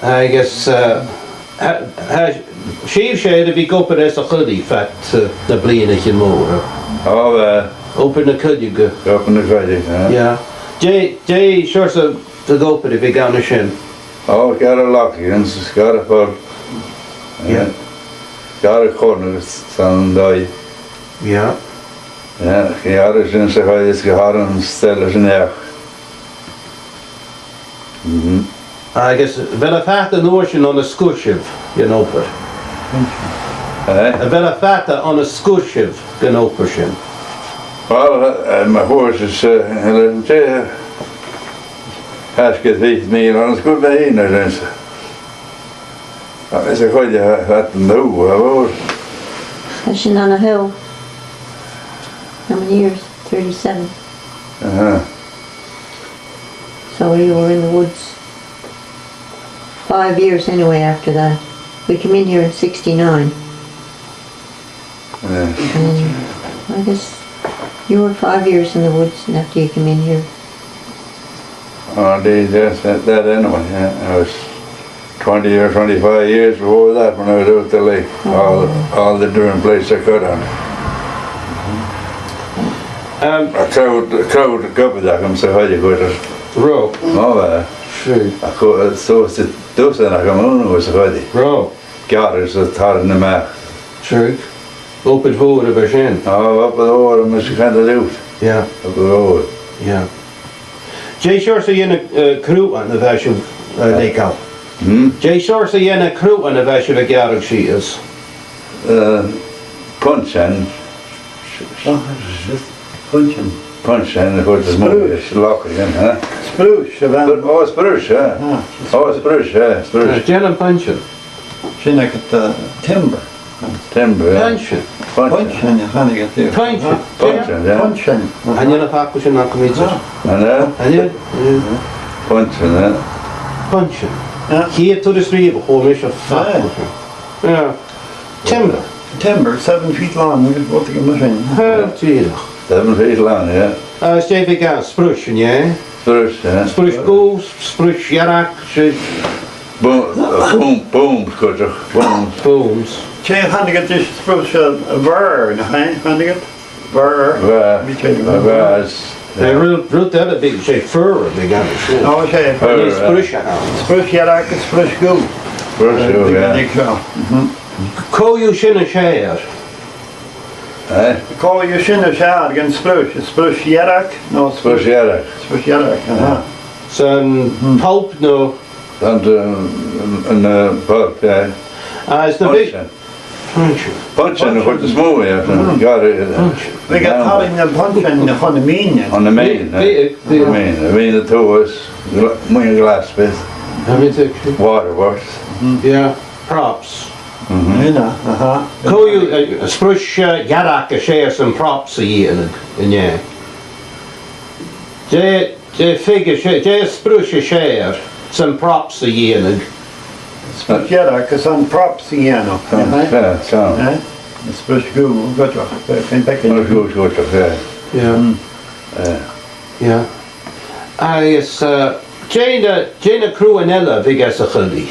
Agus síomh sé a bhí gopur as a chudaí fet na bliana chin móra. Open na cuide go. Open na cuide, yeah. Dé seir sa gopur a bhí gana sin. Gar a Lachlainn, gar a fór. Gar a chorn san dói. Yeah. Gar a sin sa chuide is go háran stella sin each. Agus bheith a feta nóir sin an a scuisibh gan ópar. A bheith a feta an a scuisibh gan ópar sin. Well, my horse is hasket vit me and it's good by in there. Is a good at no. Fishing on a hill. How many years? 37. So you were in the woods 5 years anyway after that. We came in here in 69. And I guess you were 5 years in the woods and after you came in here. That anyway. I was 20 or 25 years before that when I was out the lake. All the different places I could on. A crowd a couple that comes to hide you go to. Ro. True. I could so it's those that I come on was hide. Ro. Gathers the tar in the map. True. Open forward of a shin. Up the over and Mr. Canada. Yeah. Up the over. Yeah. Jay sure say in a crew on the version lake out. Jay sure say in a crew on the version of Garrick she is. Punch and punch and what is more lock again, huh? Spruce, spruce, yeah. Spruce, yeah. Spruce. Jen and punching. She like at timber. Timber, yeah. Punching. Punching, you can't get there. Punching. Punching, yeah. Punching. And you're not pushing not coming to. And you? Punching, yeah. Punching. Here to the street, but home is a fat. Yeah. Timber. Timber, 7 feet long. We could go to the machine. 7 feet long, yeah. Stay big gas, spruce, yeah. Spruce, yeah. Spruce goose, spruce yarak, booms, kutter. Booms. Jay, how to get this spruce a burr, how to get burr? They root that a big say fur, a big gas. Oh, okay. Spruce yarak and spruce goose. Spruce, yeah. Call you shin a share. Call you shin a shard against spruce. Spruce yarak? No, Spruce yarak. Spruce yarak, So, pulp, no. And pulp, yeah. It's the big. Punching, what the small way, got it. We got caught in the punching on the main. On the main, I mean the two was my glass with water works. Yeah, props. Call you spruce yarak a share some props a year in yeah. Jay figure Jay spruce a share some props a year. Spruce yarak is on props again. Yeah, so. Spruce goo, got you. Yeah. I guess Jane crew and Ella vigas a chudi.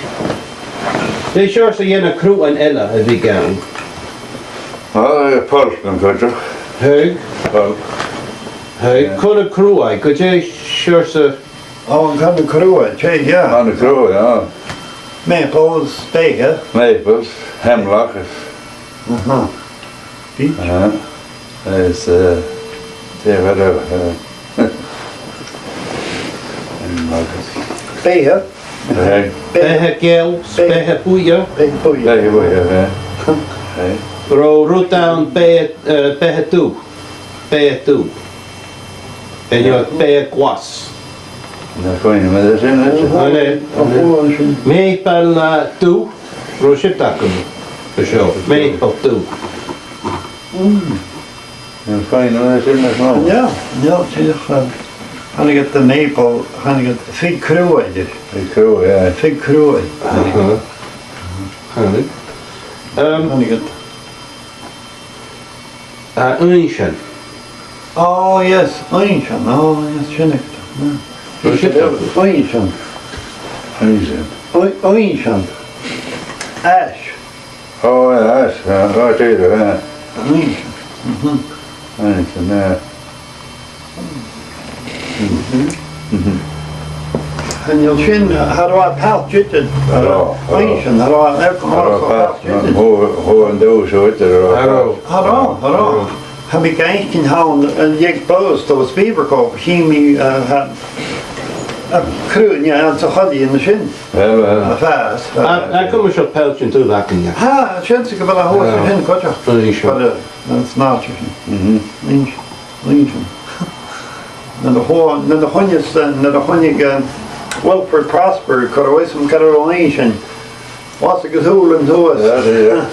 They sure say a crew and Ella a vigan. Pulp and kutter. Hey. Pulp. Hey, could a crew I could you sure say. Oh, and come to crew, Jay, yeah. On the crew, yeah. Maples, bay, yeah? Maples, hemlock. Beach? It's whatever. Bay, yeah? Mhìcheil, Mhìcheil. Wrote down Mhìcheil. And you're Mhìcheil. Na coin with it in it. Mhìcheil two. Roship Takum. For sure. Mhìcheil two. Na coin with it in it. Yeah, see, and I get the maple, and I get the fig crew, I did. Fig crew, yeah. Fig crew, And I get. Unishan. Oh, yes, Aonghais. Oh, yes, Shinnick. Aonghais. Easy. Oinsian. Ash. Oh, yeah, that's right either, yeah. Oinsian. Anything there. And you'll shin how do I pal jitted? Oinsian, how do I pal jitted? Hoe en doos uit er. Hallo. Heb ik eigenlijk gehouden en je boos dat was beverkoop. Ging me kroon ja aan te hadden in de zin. Ja, Vast. I come shall pelch into that in you. Ha, chance ik wel een hoor in kotje. Oinsian. Maar dat is naadje. Oinsian. Na de honjes na de honig Wilford Prosper, Currie some Oinsian. Was ik gezoel en zo is. ja.